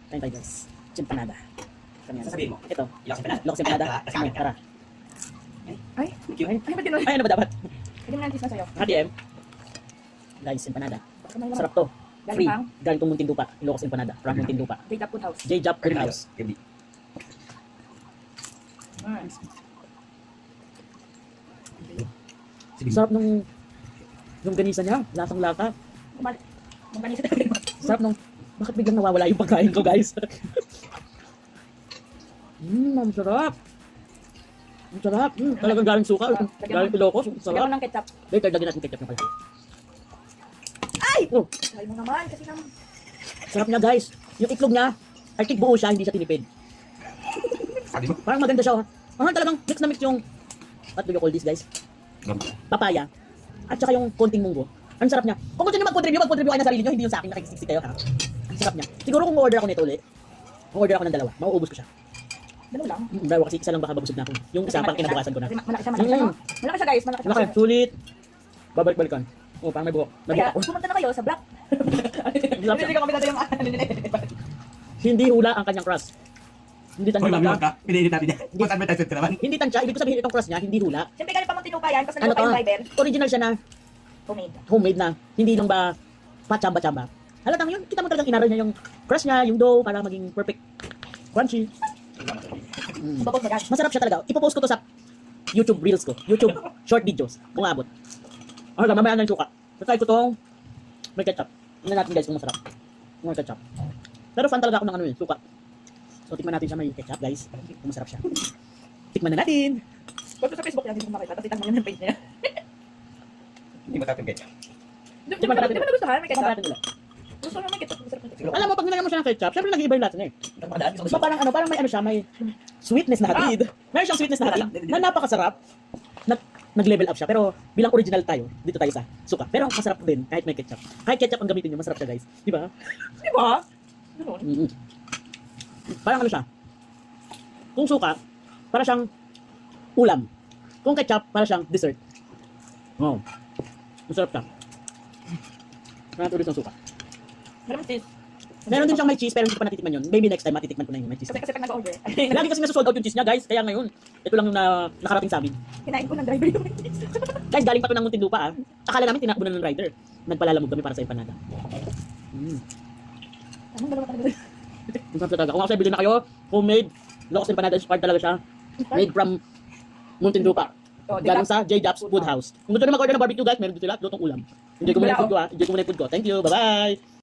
Kain tayo guys. Empanada. Sasabihin mo. Ito. Ilocos empanada. Ilocos empanada. Sa akin ka. Tara. Ay, ba't yun? Ay, ano ba dapat? Hindi mo na antis na sa'yo. HDM. Guys, empanada. Kamay naman. Sarap to. Galing Free. pang? Galing tong Muntinlupa. Ilocos empanada. From Muntinlupa. J-Dap Food House. J-Jap Food House. Gabi. Sige. Sarap nung ganisa niya. Lasang-lasa. Kumalis sa tabi mo. Sarap nung... Bakit biglang nawawala yung pagkain ko, guys? Ang sarap. Ang sarap. Talagang galing suka. Galing Ilocos. Ang Lagyan sarap. mo ng ketchup. Later, lagyan natin ketchup ng pala. Ay! Oh, Ay mo naman, kasi naman. sarap niya, guys. Yung itlog niya, ay buo siya, hindi siya tinipid. Sabi mo. Parang maganda siya. Talagang mix na mix yung... What do you call this, guys? Papaya. At saka yung konting munggo. Ang sarap niya. Kung gusto niyo mag-contribute kayo na sarili niyo, hindi yung sa akin, nakikisiksik kayo, ha? Ang sarap niya. Siguro kung order ako nito ulit, order ako ng dalawa, mauubos ko siya. Dalawa lang. Dalawa kasi isa lang baka mabusog na ako. Yung isa pang kinabukasan ko na. Malaki siya, malaki siya. No? Malaki siya guys, malaki siya. Laki, sulit. Babalik-balikan. Oh, parang may buhok. May Kaya, buhok ako. pumunta na kayo sa Black. Hindi ko kapilado yung Hindi hula ang kanyang crust. Hindi Hoy, tansya. mami, ka. Pinainit natin yan. Kung advertisement ka naman. Hindi tansya. Ibig ko sabihin itong crust niya, hindi hula. Siyempre galing pa Muntinlupa yan, tapos Ano naglupa to? yung fiber. Original siya na Homemade. homemade na. Hindi lang ba pa-chamba-chamba. Halatang yun, kita mo talagang inaral niya yung crust niya, yung dough, para maging perfect crunchy. Babot mo guys. Masarap siya talaga. Ipopost ko to sa YouTube Reels ko. YouTube short videos. Kung abot. Okay, mamaya na yung suka. Try ko tong may ketchup. Tingnan natin guys kung masarap. Kung may ketchup. Pero fan talaga ako ng ano yun, suka. So tikman natin siya may ketchup guys. Kung masarap siya. Tikman na natin. Pag sa Facebook yan, hindi mo makita, tapos itan mo yun yung page niya. Hindi mo tapos ganyan. Di ba nagustuhan? May Tikman ketchup. natin ulit. Gusto mo may ketchup, masarap yung ketchup. Alam mo, pag nilagyan mo siya ng ketchup, syempre nag-iiba yung lasa niya eh. Nagpamadaan. So parang ano, parang may ano siya, may sweetness na hatid. Meron siyang sweetness na hatid na napakasarap. Nag-level up siya, pero bilang original tayo, dito tayo sa suka. Pero masarap din kahit may ketchup. Kahit ketchup ang gamitin niyo, masarap siya guys. Di ba? Di ba? Ganun. Mm-hmm. Parang ano siya? Kung suka, para siyang ulam. Kung ketchup, para siyang dessert. Wow. Masarap siya. Parang ulit ng suka. Meron cheese. Meron din siyang may cheese, pero hindi ko pa natitikman yun. Maybe next time matitikman ko na yung may cheese. Kasi pag nag-order, Lagi kasi nasa-sold out yung cheese niya guys. Kaya ngayon, ito lang yung nakarating sa amin. kinain ko ng driver yung cheese. Guys, galing pa to ng Muntinlupa ah. Akala namin tinakbo na ng rider. Nagpalalamog kami para sa empanada. Anong dalawa talaga? Ang sarap talaga. Kung ako sa'yo, bilhin na kayo, homemade, Ilocos empanada inspired talaga siya. Made from Muntinlupa. Oh, Galing sa J-Japs Food House. Kung gusto nyo mag-order ng barbecue guys, meron dito sila, lutong ulam. Enjoy ko muna yung food ko ah. Enjoy ko muna yung food ko. Thank you. Bye-bye.